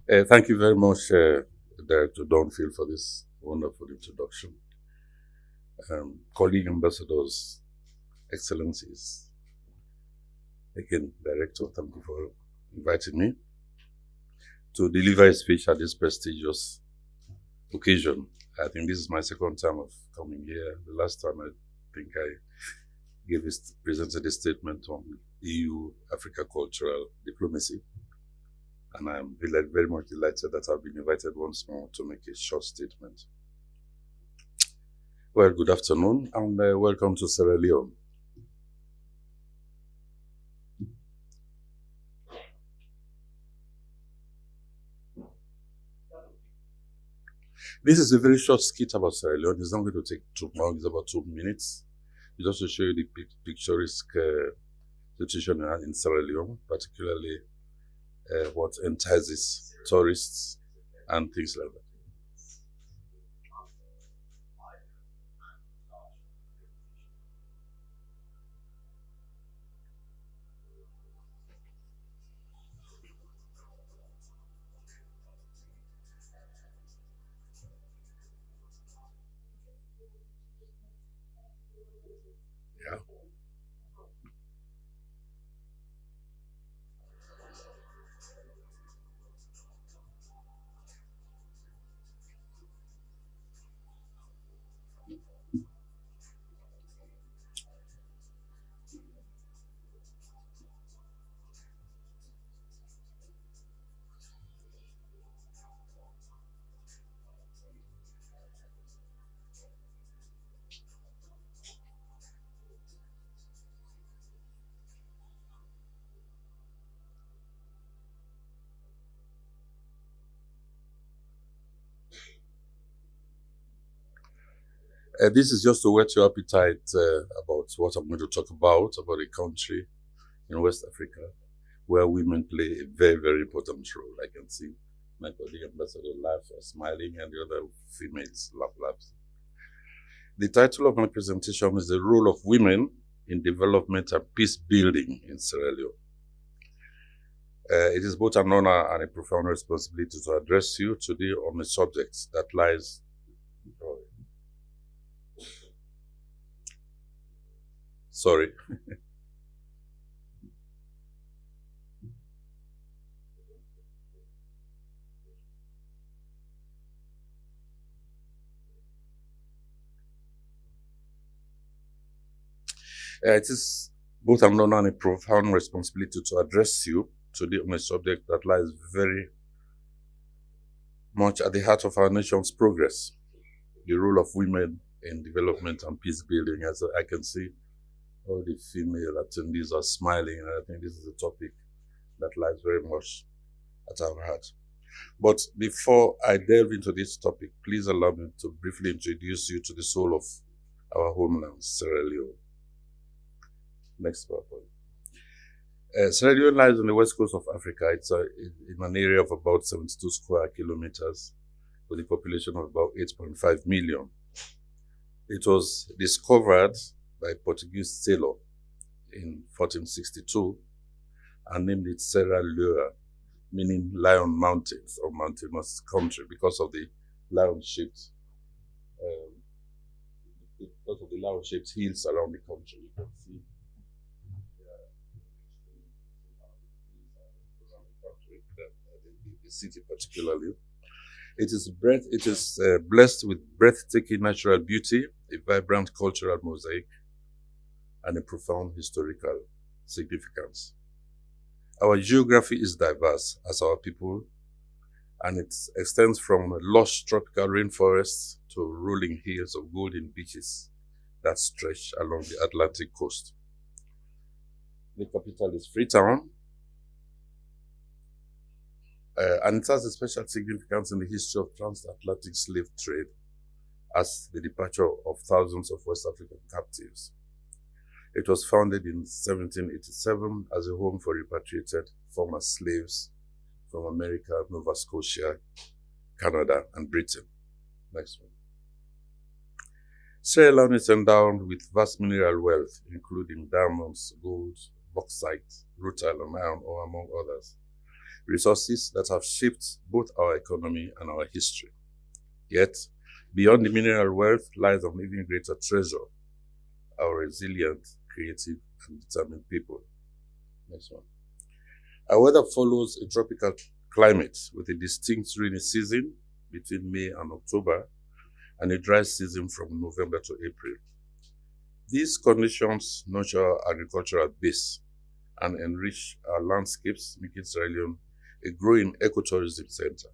Thank you very much, Director Donfield, for this wonderful introduction. Colleague ambassadors, excellencies, again, Director, thank you for inviting me to deliver a speech at this prestigious occasion. I think this is my second time of coming here. The last time I think I presented a statement on EU Africa cultural diplomacy. And I'm very much delighted that I've been invited once more to make a short statement. Well, good afternoon and welcome to Sierra Leone. This is a very short skit about Sierra Leone. It's not going to take too long. It's about 2 minutes. Just to show you the picturesque situation in Sierra Leone, particularly what entices tourists and things like that. Yeah. This is just to whet your appetite about what I'm going to talk about a country in West Africa where women play a very important role. I can see my colleague ambassador laugh or smiling and the other females laugh. The title of my presentation is The Role of Women in Development and Peace Building in Sierra Leone. It is both an honor and a profound responsibility to address you today on a subject that lies. Sorry. It is both an honor and a profound responsibility to address you today on a subject that lies very much at the heart of our nation's progress, the role of women in development and peace building. As I can see, all the female attendees are smiling, and I think this is a topic that lies very much at our heart. But before I delve into this topic, please allow me to briefly introduce you to the soul of our homeland, Sierra Leone. Next PowerPoint. Sierra Leone lies on the west coast of Africa. It's in an area of about 72 square kilometers with a population of about 8.5 million. It was discovered by a Portuguese sailor in 1462 and named it Sierra Leone, meaning lion mountains or mountainous country because of the lion-shaped hills around the country. You can see the city particularly. It is blessed with breathtaking natural beauty, a vibrant cultural mosaic, and a profound historical significance. Our geography is diverse as our people, and it extends from lush tropical rainforests to rolling hills of golden beaches that stretch along the Atlantic coast. The capital is Freetown, and it has a special significance in the history of transatlantic slave trade as the departure of thousands of West African captives. It was founded in 1787 as a home for repatriated former slaves from America, Nova Scotia, Canada, and Britain. Next one. Sierra Leone is endowed with vast mineral wealth, including diamonds, gold, bauxite, rutile, and iron ore, among others. resources that have shaped both our economy and our history. Yet, beyond the mineral wealth lies an even greater treasure, our resilient, creative, and determined people. Next one. Our weather follows a tropical climate with a distinct rainy season between May and October and a dry season from November to April. These conditions nurture our agricultural base and enrich our landscapes, making Sierra Leone a growing ecotourism center.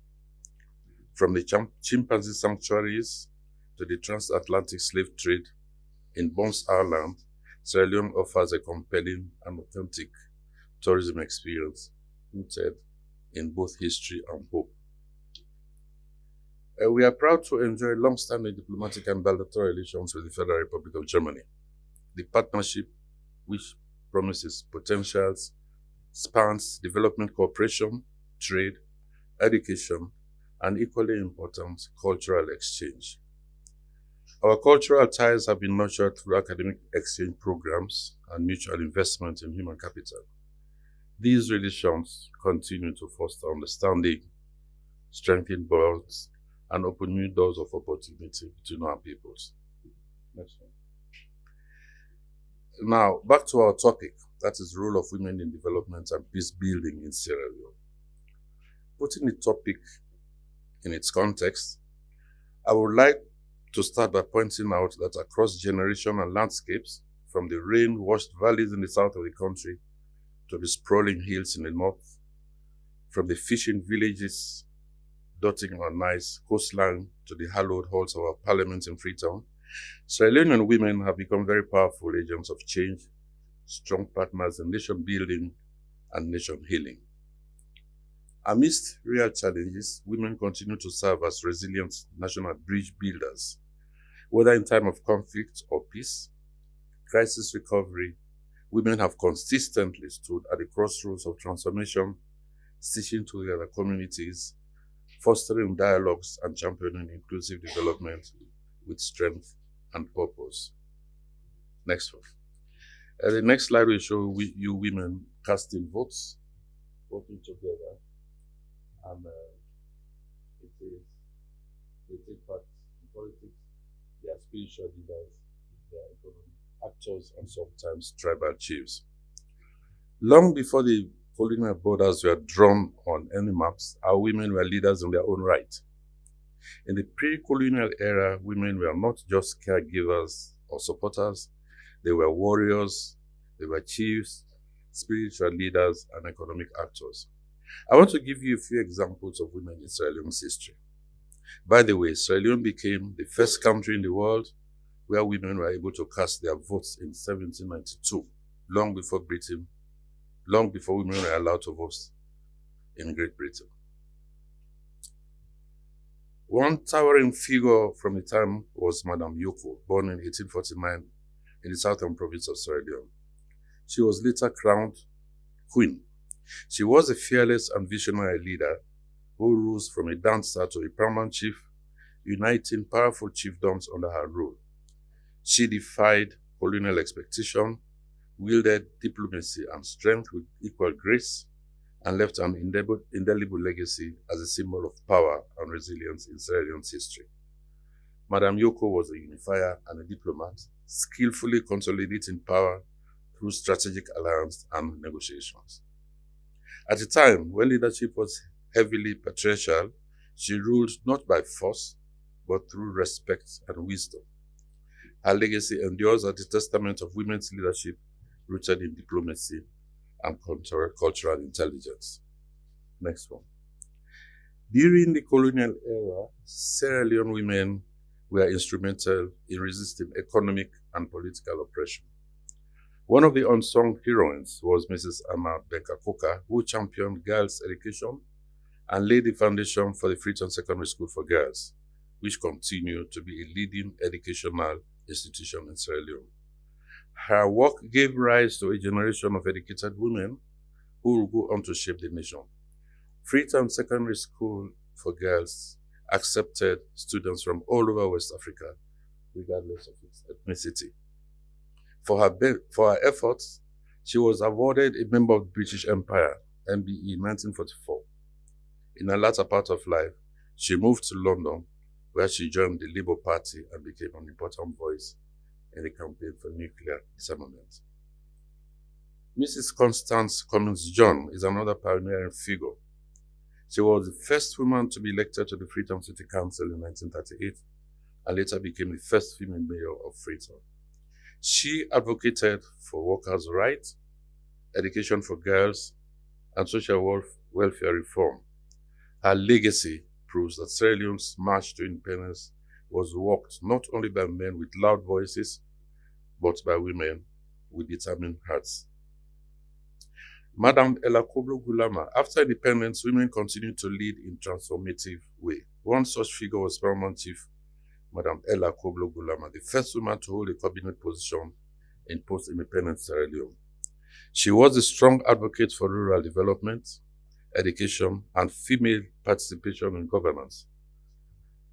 From the chimpanzee sanctuaries to the transatlantic slave trade in Bones Island, Sierra Leone offers a compelling and authentic tourism experience rooted in both history and hope. We are proud to enjoy long-standing diplomatic and bilateral relations with the Federal Republic of Germany. The partnership, which promises potentials, spans development cooperation, trade, education, and equally important, cultural exchange. Our cultural ties have been nurtured through academic exchange programs and mutual investment in human capital. These relations continue to foster understanding, strengthen bonds, and open new doors of opportunity between our peoples. Next one. Now, back to our topic, that is the role of women in development and peace building in Sierra Leone. Putting the topic in its context, I would like to start by pointing out that across generational landscapes, from the rain-washed valleys in the south of the country to the sprawling hills in the north, from the fishing villages dotting our nice coastline to the hallowed halls of our parliament in Freetown, Sierra Leonean women have become very powerful agents of change, strong partners in nation building and nation healing. Amidst real challenges, women continue to serve as resilient national bridge builders, whether in time of conflict or peace, crisis recovery. Women have consistently stood at the crossroads of transformation, stitching together communities, fostering dialogues, and championing inclusive development with strength and purpose. Next one. The next slide will show you women casting votes, working together, and it says they take part in politics, they are spiritual leaders, they are economic actors, and sometimes tribal chiefs. Long before the colonial borders were drawn on any maps, our women were leaders in their own right. In the pre-colonial era, women were not just caregivers or supporters, they were warriors, they were chiefs, spiritual leaders, and economic actors. I want to give you a few examples of women in Sierra Leone's history. By the way, Sierra Leone became the first country in the world where women were able to cast their votes in 1792, long before women were allowed to vote in Great Britain. One towering figure from the time was Madame Yoko, born in 1849 in the southern province of Sierra Leone. She was later crowned queen. She was a fearless and visionary leader who rose from a dancer to a paramount chief, uniting powerful chiefdoms under her rule. She defied colonial expectation, wielded diplomacy and strength with equal grace, and left an indelible legacy as a symbol of power and resilience in Sierra Leone's history. Madame Yoko was a unifier and a diplomat, skillfully consolidating power through strategic alliance and negotiations. At a time when leadership was heavily patriarchal, she ruled not by force, but through respect and wisdom. Her legacy endures as a testament of women's leadership rooted in diplomacy and cultural intelligence. Next one. During the colonial era, Sierra Leone women were instrumental in resisting economic and political oppression. One of the unsung heroines was Mrs. Anna Benkakoka, who championed girls' education and laid the foundation for the Freetown Secondary School for Girls, which continued to be a leading educational institution in Sierra Leone. Her work gave rise to a generation of educated women who will go on to shape the nation. Freetown Secondary School for Girls accepted students from all over West Africa, regardless of its ethnicity. For her efforts, she was awarded a member of the British Empire, MBE, in 1944, In her latter part of life, she moved to London, where she joined the Labour Party and became an important voice in the campaign for nuclear disarmament. Mrs. Constance Cummins John is another pioneering figure. She was the first woman to be elected to the Freetown City Council in 1938 and later became the first female mayor of Freetown. She advocated for workers' rights, education for girls, and social welfare reform. Her legacy proves that Sierra Leone's march to independence was walked not only by men with loud voices, but by women with determined hearts. Madam Ella Koblo Gulama, after independence, women continued to lead in transformative way. One such figure was Paramount Chief Madam Ella Koblo Gulama, the first woman to hold a cabinet position in post-independent Sierra Leone. She was a strong advocate for rural development, education, and female participation in governance.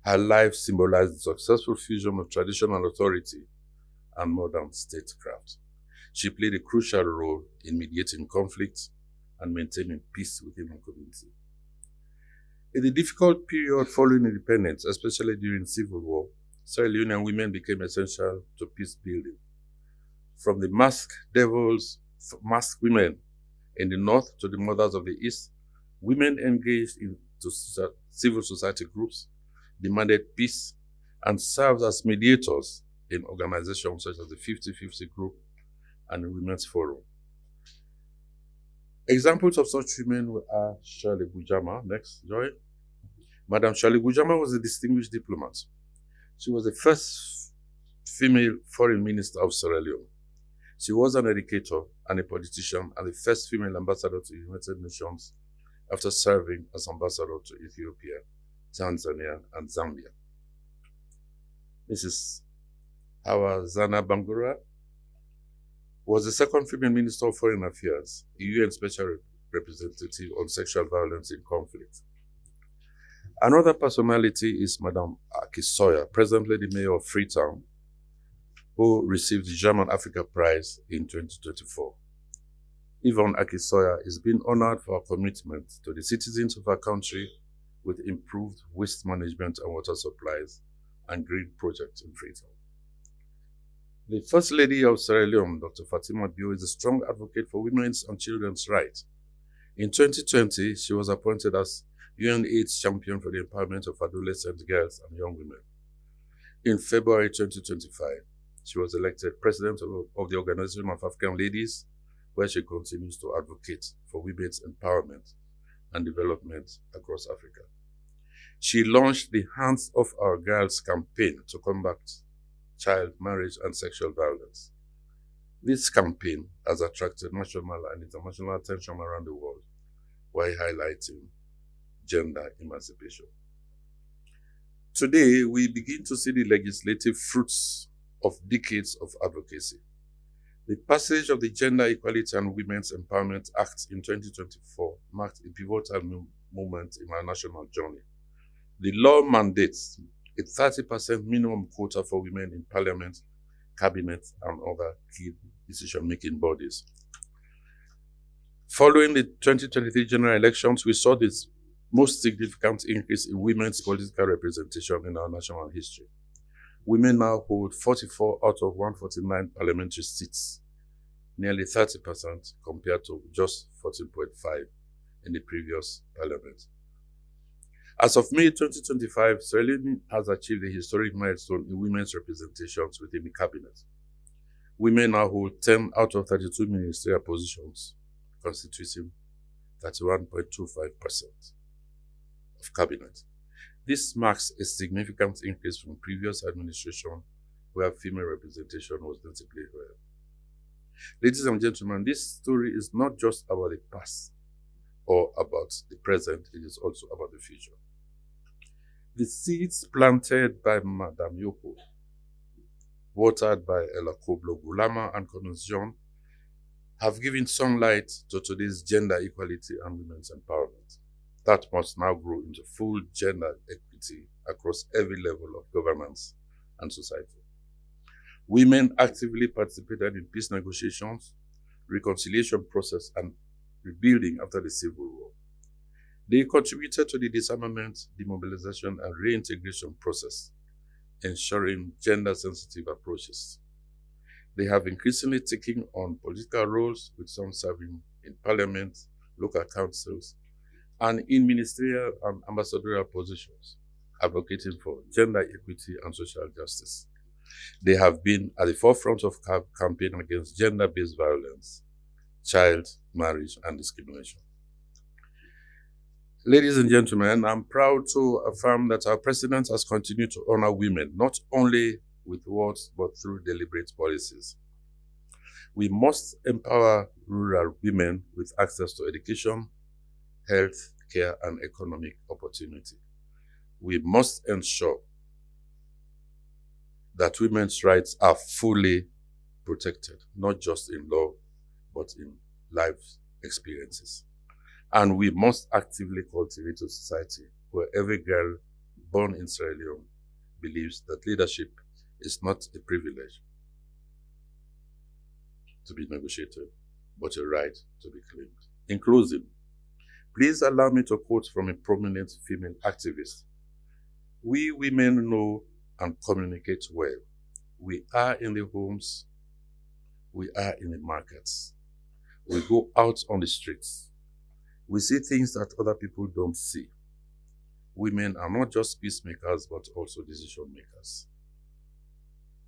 Her life symbolized the successful fusion of traditional authority and modern statecraft. She played a crucial role in mediating conflicts and maintaining peace within her community. In the difficult period following independence, especially during civil war, Sierra Leonean women became essential to peace building. From the masked women in the north to the mothers of the east, women engaged in civil society groups, demanded peace, and served as mediators in organizations such as the 50-50 Group and the Women's Forum. Examples of such women are Shirley Bujama. Next, Joy. Madam Shirley Bujama was a distinguished diplomat. She was the first female foreign minister of Sierra Leone. She was an educator and a politician and the first female ambassador to the United Nations after serving as ambassador to Ethiopia, Tanzania, and Zambia. Mrs. Hawa Zana Bangura was the second female Minister of Foreign Affairs, a UN Special Representative on Sexual Violence in Conflict. Another personality is Madame Akisoya, presently the Mayor of Freetown, who received the German Africa Prize in 2024. Yvonne Akisoya is being honored for her commitment to the citizens of her country with improved waste management and water supplies and green projects in Freetown. The First Lady of Sierra Leone, Dr. Fatima Bio, is a strong advocate for women's and children's rights. In 2020, she was appointed as UN AIDS Champion for the Empowerment of Adolescent Girls and Young Women. In February 2025, she was elected President of the Organization of African Ladies, where she continues to advocate for women's empowerment and development across Africa. She launched the Hands Off Our Girls campaign to combat child marriage and sexual violence. This campaign has attracted national and international attention around the world while highlighting gender emancipation. Today, we begin to see the legislative fruits of decades of advocacy. The passage of the Gender Equality and Women's Empowerment Act in 2024 marked a pivotal moment in our national journey. The law mandates a 30% minimum quota for women in parliament, cabinet, and other key decision-making bodies. Following the 2023 general elections, we saw this most significant increase in women's political representation in our national history. Women now hold 44 out of 149 parliamentary seats, nearly 30% compared to just 14.5 in the previous parliament. As of May 2025, Sierra Leone has achieved a historic milestone in women's representations within the cabinet. Women now hold 10 out of 32 ministerial positions, constituting 31.25% of cabinet. This marks a significant increase from previous administration where female representation was notably rare. Ladies and gentlemen, this story is not just about the past or about the present, it is also about the future. The seeds planted by Madame Yoko, watered by Ella Koblo Gulama and Cummins John, have given sunlight to today's gender equality and women's empowerment. That must now grow into full gender equity across every level of governance and society. Women actively participated in peace negotiations, reconciliation process, and rebuilding after the Civil War. They contributed to the disarmament, demobilization, and reintegration process, ensuring gender-sensitive approaches. They have increasingly taken on political roles, with some serving in parliament, local councils, and in ministerial and ambassadorial positions, advocating for gender equity and social justice. They have been at the forefront of campaign against gender-based violence, child marriage, and discrimination. Ladies and gentlemen, I'm proud to affirm that our president has continued to honor women, not only with words, but through deliberate policies. We must empower rural women with access to education, health care, and economic opportunity. We must ensure that women's rights are fully protected, not just in law, but in life experiences. And we must actively cultivate a society where every girl born in Sierra Leone believes that leadership is not a privilege to be negotiated, but a right to be claimed. In closing, please allow me to quote from a prominent female activist. We women know and communicate well. We are in the homes, we are in the markets. We go out on the streets. We see things that other people don't see. Women are not just peacemakers, but also decision makers.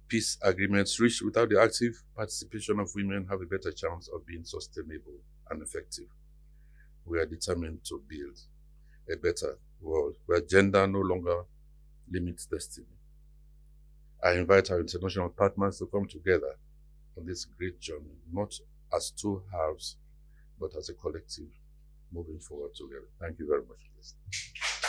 Peace agreements reached without the active participation of women have a better chance of being sustainable and effective. We are determined to build a better world where gender no longer limits destiny. I invite our international partners to come together on this great journey, not as two halves, but as a collective moving forward together. Thank you very much for listening.